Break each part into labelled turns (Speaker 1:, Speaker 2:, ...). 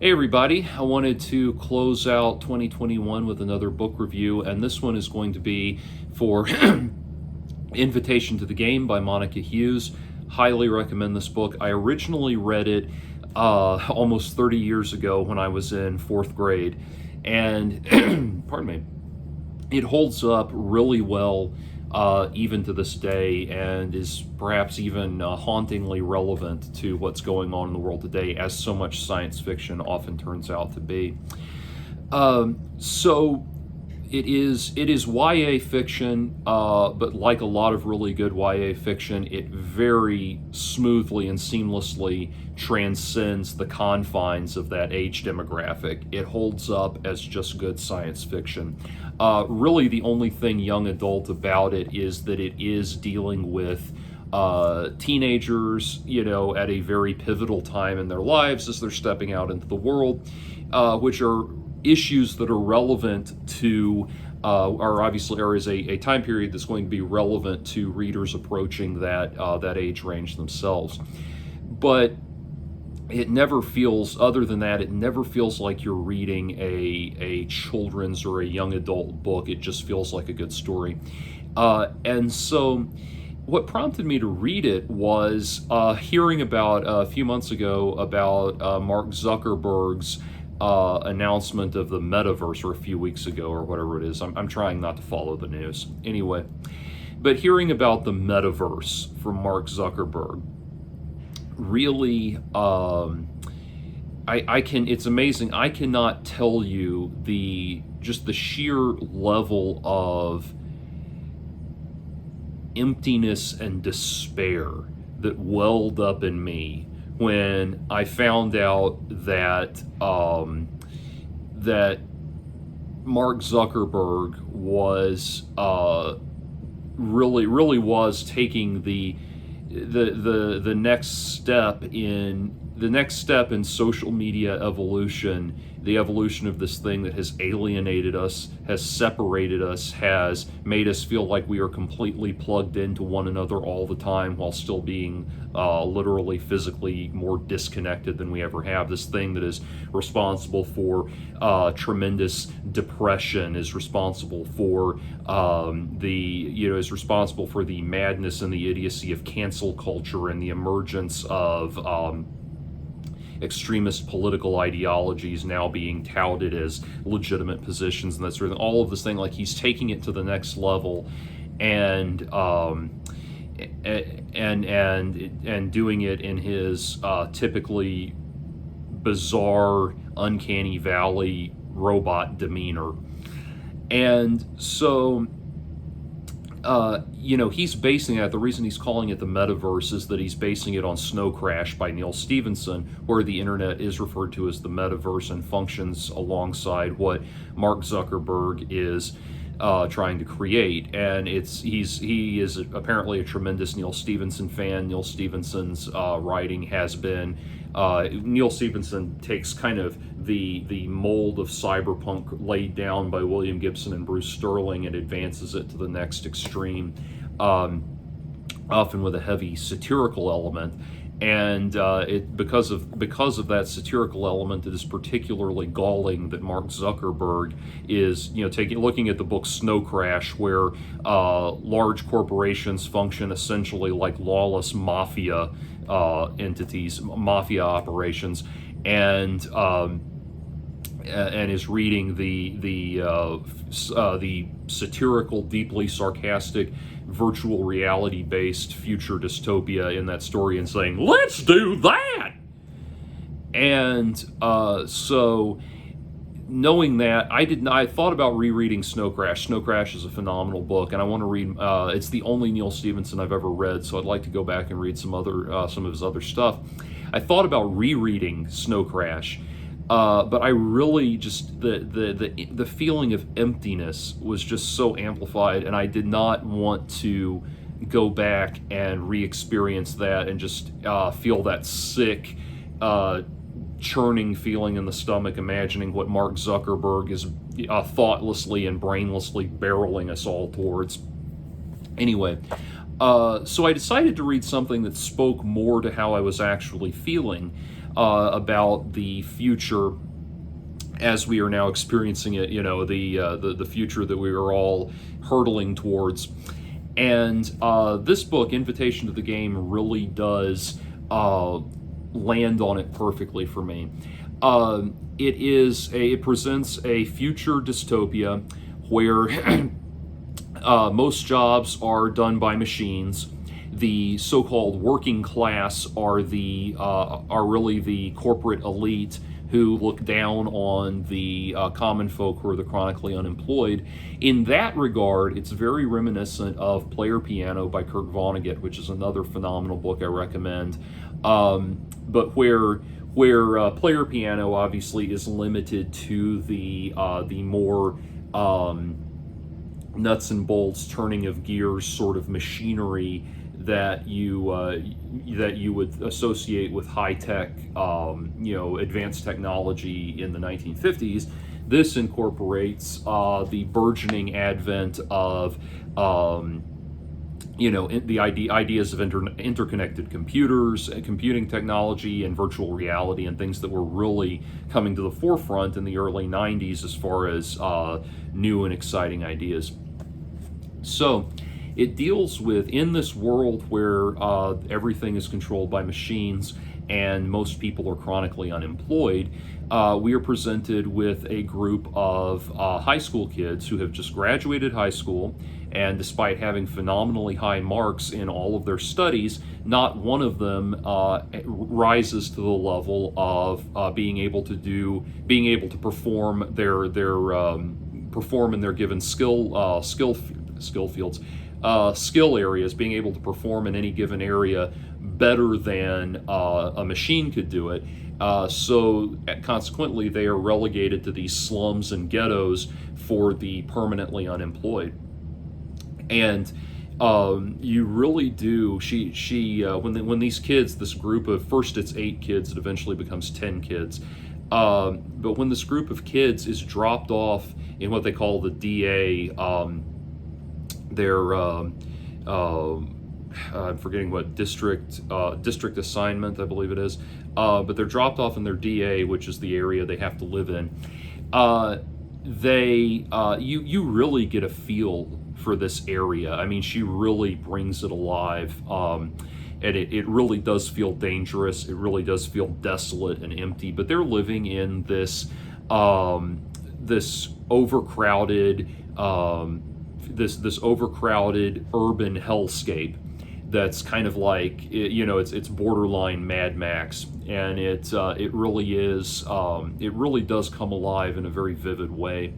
Speaker 1: Hey everybody, I wanted to close out 2021 with another book review, and this one is going to be for Invitation to the Game by Monica Hughes. Highly recommend this book. I originally read it almost 30 years ago when I was in 4th grade, and pardon me, it holds up really well even to this day, and is perhaps even hauntingly relevant to what's going on in the world today, as so much science fiction often turns out to be. So it is YA fiction, but like a lot of really good YA fiction, it very smoothly and seamlessly transcends the confines of that age demographic. It holds up as just good science fiction. Really, the only thing young adult about it is that it is dealing with teenagers, at a very pivotal time in their lives as they're stepping out into the world, which are issues that are relevant to, are obviously, or is a time period that's going to be relevant to readers approaching that age range themselves. But it never feels, other than that, it never feels like you're reading a children's or a young adult book. It just feels like a good story. And so what prompted me to read it was hearing about, a few months ago, about Mark Zuckerberg's announcement of the Metaverse, or a few weeks ago, or whatever it is. I'm trying not to follow the news. Anyway, but hearing about the Metaverse from Mark Zuckerberg, really, it's amazing. I cannot tell you just the sheer level of emptiness and despair that welled up in me when I found out that that Mark Zuckerberg was really was taking the next step in social media evolution, the evolution of this thing that has alienated us, has separated us, has made us feel like we are completely plugged into one another all the time while still being literally physically more disconnected than we ever have. This thing that is responsible for tremendous depression, is responsible for is responsible for the madness and the idiocy of cancel culture and the emergence of extremist political ideologies now being touted as legitimate positions and that sort of thing. All of this thing, like, he's taking it to the next level, and doing it in his typically bizarre, uncanny valley robot demeanor. And so he's basing it, the reason he's calling it the Metaverse is that he's basing it on Snow Crash by Neal Stephenson, where the internet is referred to as the Metaverse and functions alongside what Mark Zuckerberg is trying to create. And he is apparently a tremendous Neal Stephenson fan. Neal Stephenson's writing has been, Neal Stephenson takes kind of the mold of cyberpunk laid down by William Gibson and Bruce Sterling and advances it to the next extreme, often with a heavy satirical element. And because of that satirical element, it is particularly galling that Mark Zuckerberg is looking at the book Snow Crash, where large corporations function essentially like lawless mafia entities, mafia operations, and is reading the satirical, deeply sarcastic, virtual reality-based future dystopia in that story and saying, "Let's do that!" And so, knowing that, I thought about rereading Snow Crash. Snow Crash is a phenomenal book, and I want to read. It's the only Neal Stephenson I've ever read, so I'd like to go back and read some of his other stuff. I thought about rereading Snow Crash. But I really just, the feeling of emptiness was just so amplified, and I did not want to go back and re-experience that and just feel that sick, churning feeling in the stomach, imagining what Mark Zuckerberg is thoughtlessly and brainlessly barreling us all towards. Anyway, so I decided to read something that spoke more to how I was actually feeling. about the future as we are now experiencing it, the future that we are all hurtling towards. And this book, Invitation to the Game, really does land on it perfectly for me. It presents a future dystopia where most jobs are done by machines. The so-called working class are really the corporate elite who look down on the common folk who are the chronically unemployed. In that regard, it's very reminiscent of Player Piano by Kurt Vonnegut, which is another phenomenal book I recommend. But where Player Piano obviously is limited to the more nuts and bolts, turning of gears sort of machinery that you would associate with high tech, advanced technology in the 1950s. This incorporates the burgeoning advent of ideas of interconnected computers, computing technology, and virtual reality, and things that were really coming to the forefront in the early 90s as far as new and exciting ideas. So it deals with, in this world where everything is controlled by machines and most people are chronically unemployed, we are presented with a group of high school kids who have just graduated high school, and despite having phenomenally high marks in all of their studies, not one of them rises to the level of being able to perform perform in their given skill fields. Skill areas, being able to perform in any given area better than a machine could do it. So consequently, they are relegated to these slums and ghettos for the permanently unemployed. And you really do. When these kids, this group of, first it's 8 kids, it eventually becomes 10 kids. But when this group of kids is dropped off in what they call the DA, I'm forgetting what district assignment, I believe it is, but they're dropped off in their DA, which is the area they have to live in. You really get a feel for this area. I mean, she really brings it alive, and it really does feel dangerous. It really does feel desolate and empty. But they're living in this overcrowded this overcrowded urban hellscape that's kind of like, it's borderline Mad Max, and it really does come alive in a very vivid way.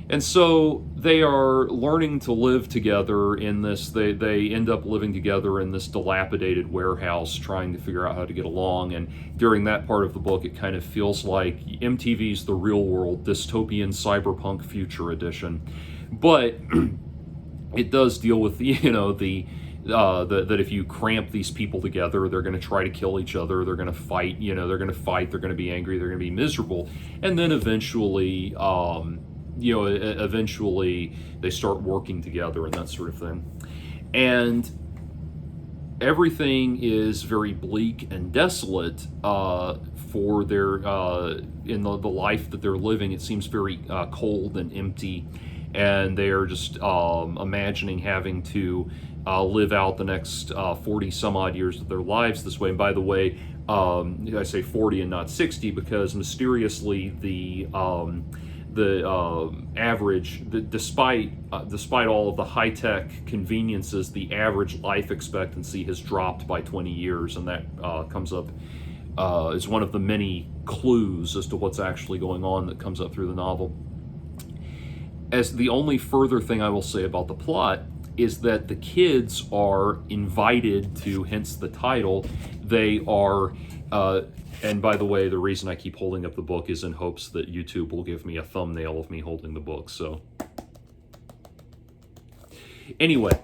Speaker 1: And so they are learning to live together in this. They end up living together in this dilapidated warehouse, trying to figure out how to get along. And during that part of the book, it kind of feels like MTV's The Real World, dystopian cyberpunk future edition. But it does deal with that if you cramp these people together, they're going to try to kill each other. They're going to fight. They're going to fight. They're going to be angry. They're going to be miserable, and then eventually they start working together and that sort of thing. And everything is very bleak and desolate for their in the life that they're living. It seems very cold and empty, and they are just imagining having to live out the next 40 some odd years of their lives this way. And by the way, I say 40 and not 60 because mysteriously the average, despite all of the high-tech conveniences, the average life expectancy has dropped by 20 years, and that comes up is one of the many clues as to what's actually going on that comes up through the novel. As the only further thing I will say about the plot is that the kids are invited to, hence the title, they are, and by the way, the reason I keep holding up the book is in hopes that YouTube will give me a thumbnail of me holding the book, so. Anyway,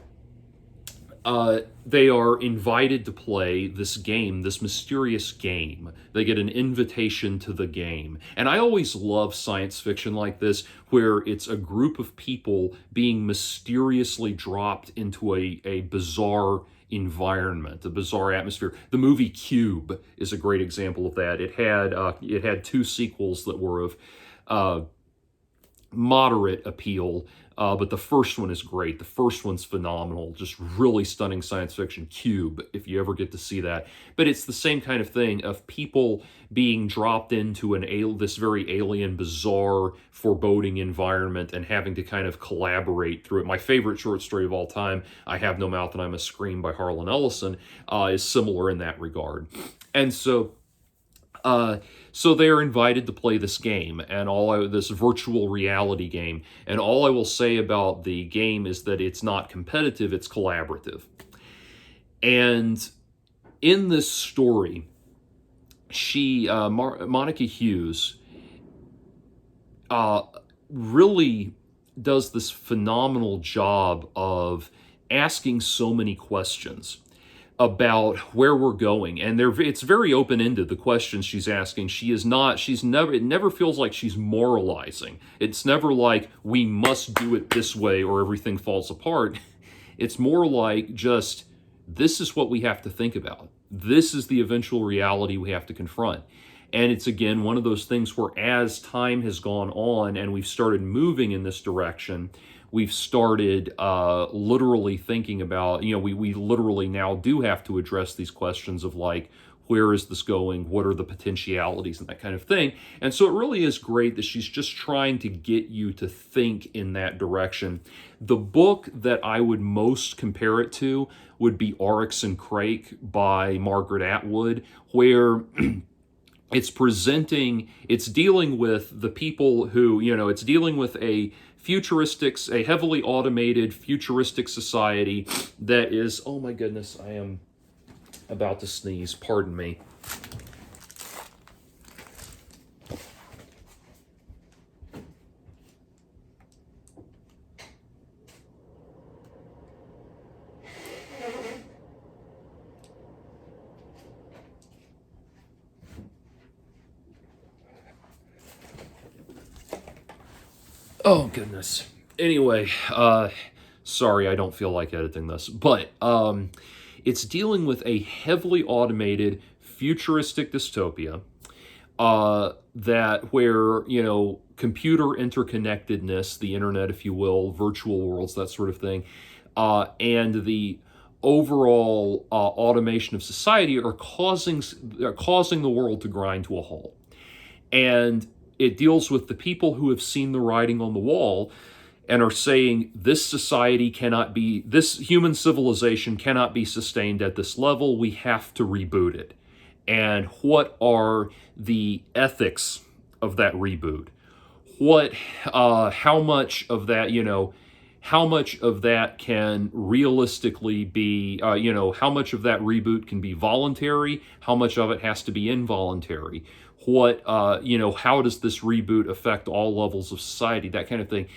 Speaker 1: they are invited to play this game, this mysterious game. They get an invitation to the game. And I always love science fiction like this, where it's a group of people being mysteriously dropped into a bizarre environment, a bizarre atmosphere. The movie Cube is a great example of that. It had two sequels that were of moderate appeal, but the first one is great. The first one's phenomenal, just really stunning science fiction. Cube, if you ever get to see that. But it's the same kind of thing of people being dropped into this very alien, bizarre, foreboding environment and having to kind of collaborate through it. My favorite short story of all time, I Have No Mouth and I Must Scream by Harlan Ellison, is similar in that regard. And so they're invited to play this game, and this virtual reality game. And all I will say about the game is that it's not competitive; it's collaborative. And in this story, Monica Hughes, really does this phenomenal job of asking so many questions about where we're going, and it's very open-ended, the questions she's asking. It never feels like she's moralizing. It's never like we must do it this way or everything falls apart. It's more like just, this is what we have to think about. This is the eventual reality we have to confront. And it's, again, one of those things where as time has gone on and we've started moving in this direction, we've started literally thinking about, we literally now do have to address these questions of like, where is this going? What are the potentialities and that kind of thing? And so it really is great that she's just trying to get you to think in that direction. The book that I would most compare it to would be Oryx and Crake by Margaret Atwood, where it's dealing with the people who, it's dealing with a heavily automated futuristic society that is, oh my goodness, I am about to sneeze, pardon me. Oh, goodness. Anyway, sorry, I don't feel like editing this, but it's dealing with a heavily automated futuristic dystopia where, computer interconnectedness, the internet, if you will, virtual worlds, that sort of thing, and the overall automation of society are causing the world to grind to a halt. And it deals with the people who have seen the writing on the wall and are saying this human civilization cannot be sustained at this level. We have to reboot it. And what are the ethics of that reboot? How much of that can realistically be, how much of that reboot can be voluntary? How much of it has to be involuntary? How does this reboot affect all levels of society? That kind of thing.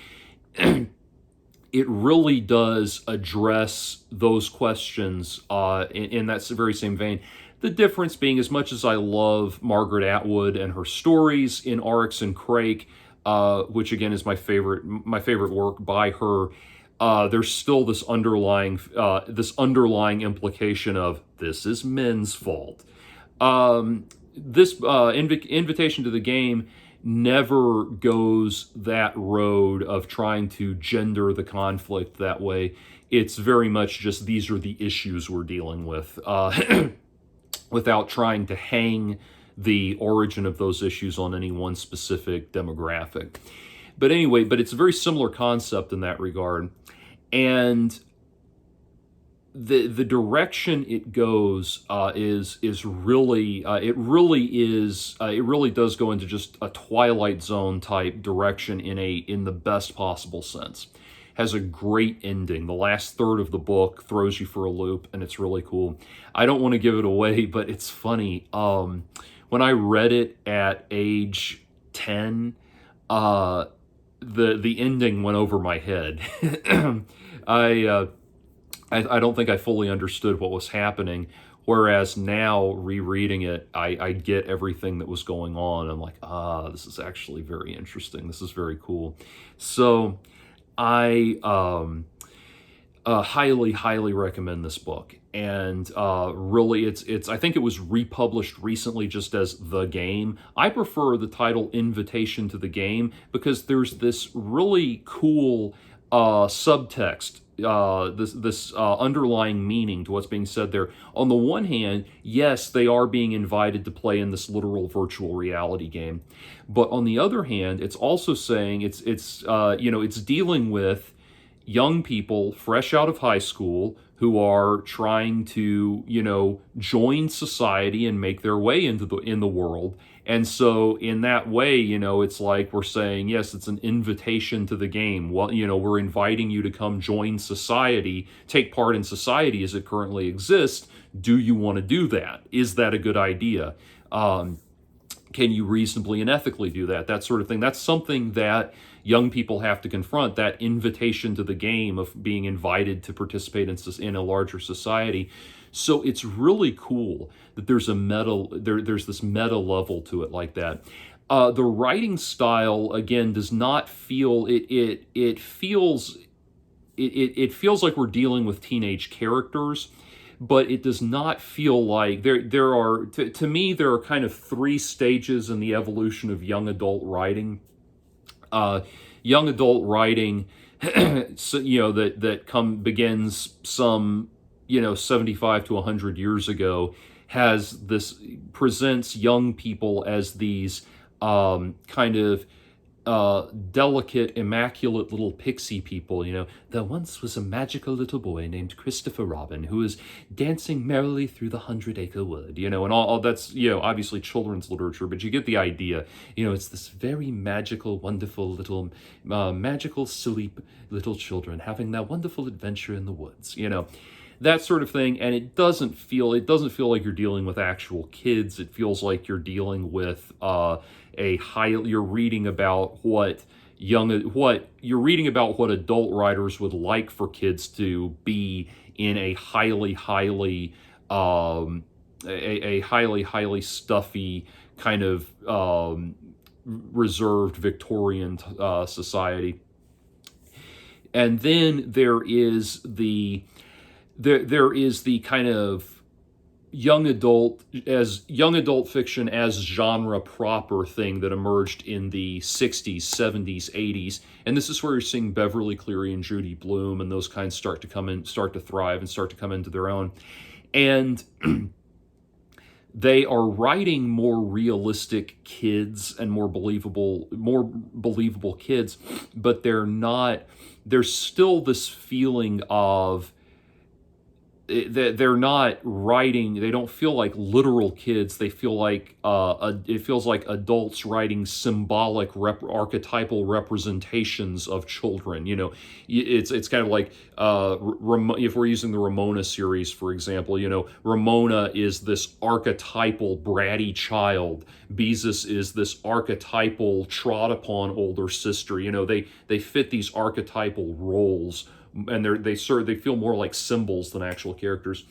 Speaker 1: It really does address those questions in that very same vein. The difference being, as much as I love Margaret Atwood and her stories in Oryx and Crake, which again is my favorite work by her, there's still this underlying implication of this is men's fault. This invitation to the game never goes that road of trying to gender the conflict that way. It's very much just, these are the issues we're dealing with, without trying to hang the origin of those issues on any one specific demographic. But anyway, it's a very similar concept in that regard. And the direction it goes is really it really does go into just a Twilight Zone type direction in the best possible sense. Has a great ending. The last third of the book throws you for a loop, and it's really cool. I don't want to give it away, but it's funny. When I read it at age 10, the ending went over my head. I don't think I fully understood what was happening, whereas now, rereading it, I get everything that was going on. I'm like, this is actually very interesting. This is very cool. So, highly, highly recommend this book. And really, it's. I think it was republished recently just as The Game. I prefer the title Invitation to the Game because there's this really cool subtext, this underlying meaning to what's being said there. On the one hand, yes, they are being invited to play in this literal virtual reality game, but on the other hand, it's also saying it's dealing with young people fresh out of high school who are trying to, join society and make their way in the world. And so in that way, it's like we're saying, yes, it's an invitation to the game. Well, we're inviting you to come join society, take part in society as it currently exists. Do you want to do that? Is that a good idea? Can you reasonably and ethically do that? That sort of thing. That's something that young people have to confront, that invitation to the game of being invited to participate in a larger society. So it's really cool that there's there's this meta level to it like that. The writing style, again, does not feel it feels like we're dealing with teenage characters, but it does not feel like there are to me there are kind of three stages in the evolution of young adult writing. Young adult writing, so, that begins some 75 to 100 years ago, presents young people as these kind of delicate, immaculate little pixie people. There once was a magical little boy named Christopher Robin who was dancing merrily through the 100-acre wood. And all that's obviously children's literature, but you get the idea. It's this very magical, wonderful little, magical, silly little children having that wonderful adventure in the woods. That sort of thing. And it doesn't feel like you're dealing with actual kids. It feels like you're dealing with you're reading about what adult writers would like for kids to be in a highly stuffy kind of reserved Victorian society. And then there is the kind of young adult fiction as genre proper thing that emerged in the 60s, 70s, 80s. And this is where you're seeing Beverly Cleary and Judy Blume and those kinds start to thrive and start to come into their own. And they are writing more realistic kids and more believable kids, but there's still this feeling of they're not writing. They don't feel like literal kids. They feel like it feels like adults writing symbolic, archetypal representations of children. It's kind of like if we're using the Ramona series, for example. Ramona is this archetypal bratty child. Beezus is this archetypal trod upon older sister. They fit these archetypal roles. And they feel more like symbols than actual characters.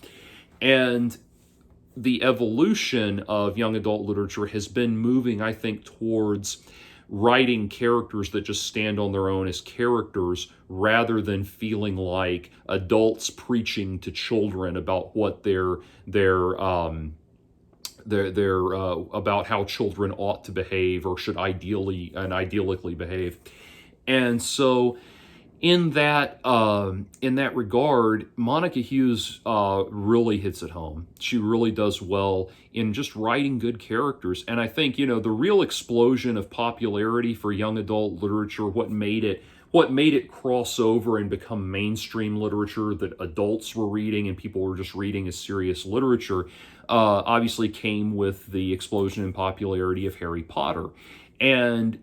Speaker 1: And the evolution of young adult literature has been moving, I think, towards writing characters that just stand on their own as characters rather than feeling like adults preaching to children about what they're about how children ought to behave or should ideally behave. And so in that regard, Monica Hughes really hits it home. She really does well in just writing good characters. And I think, the real explosion of popularity for young adult literature, what made it cross over and become mainstream literature that adults were reading and people were just reading as serious literature, obviously came with the explosion in popularity of Harry Potter. And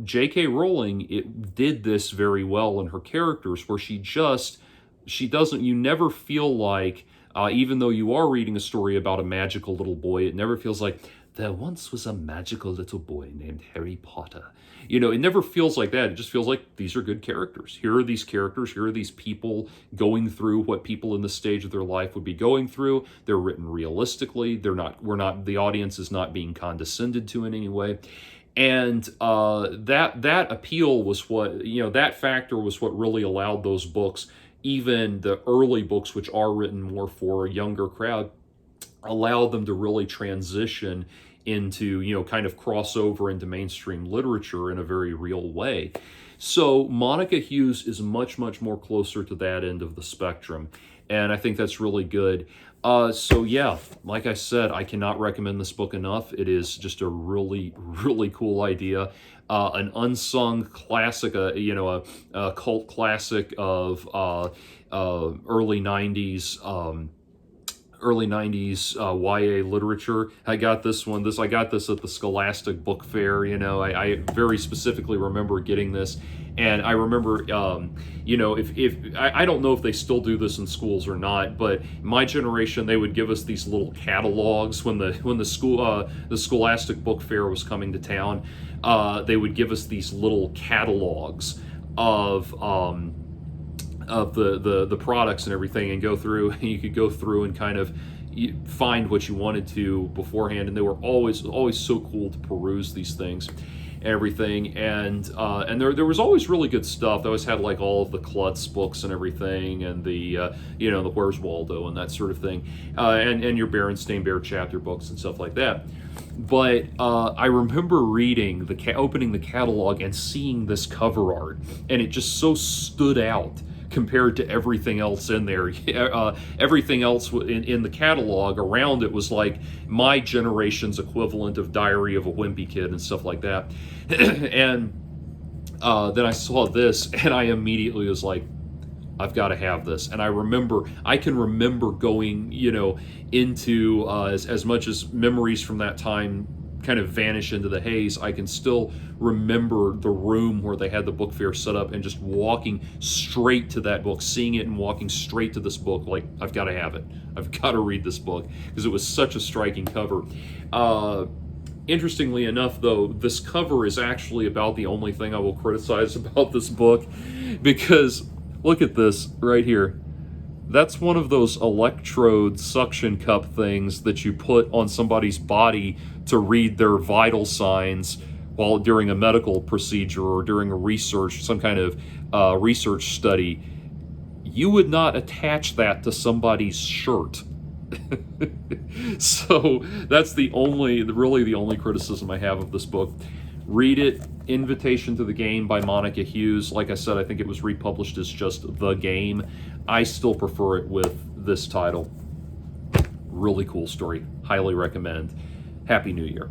Speaker 1: J.K. Rowling did this very well in her characters, where you never feel like, even though you are reading a story about a magical little boy, it never feels like, there once was a magical little boy named Harry Potter. It never feels like that. It just feels like these are good characters. Here are these characters. Here are these people going through what people in this stage of their life would be going through. They're written realistically. The audience is not being condescended to in any way. And that appeal was that factor was what really allowed those books even the early books, which are written more for a younger crowd, allowed them to really transition into, kind of crossover into mainstream literature in a very real way. So Monica Hughes is much, much more closer to that end of the spectrum. And I think that's really good. So yeah, like I said, I cannot recommend this book enough. It is just a really, really cool idea. An unsung classic, a cult classic of early 90s. Early 90s YA literature. I got this at the Scholastic Book Fair. I very specifically remember getting this. And I remember, if I don't know if they still do this in schools or not, but my generation, they would give us these little catalogs when the Scholastic Book Fair was coming to town. They would give us these little catalogs of the products and everything, and go through. You could go through and kind of find what you wanted to beforehand, and they were always so cool to peruse these things, everything. And there was always really good stuff. They always had like all of the Klutz books and everything, and the the Where's Waldo and that sort of thing, and your Berenstain Bear chapter books and stuff like that. But I remember reading opening the catalog and seeing this cover art, and it just so stood out compared to everything else in there. Everything else in the catalog around it was like my generation's equivalent of Diary of a Wimpy Kid and stuff like that. And then I saw this, and I immediately was like, I've got to have this. And I can remember going, into as much as memories from that time kind of vanish into the haze, I can still remember the room where they had the book fair set up and just walking straight to that book, seeing it and walking straight to this book, like, I've got to have it. I've got to read this book, because it was such a striking cover. Interestingly enough, though, this cover is actually about the only thing I will criticize about this book, because look at this right here. That's one of those electrode suction cup things that you put on somebody's body to read their vital signs while during a medical procedure or during some kind of research study. You would not attach that to somebody's shirt. So that's really the only criticism I have of this book. Read it. Invitation to the Game by Monica Hughes. Like I said, I think it was republished as just The Game. I still prefer it with this title. Really cool story. Highly recommend. Happy New Year.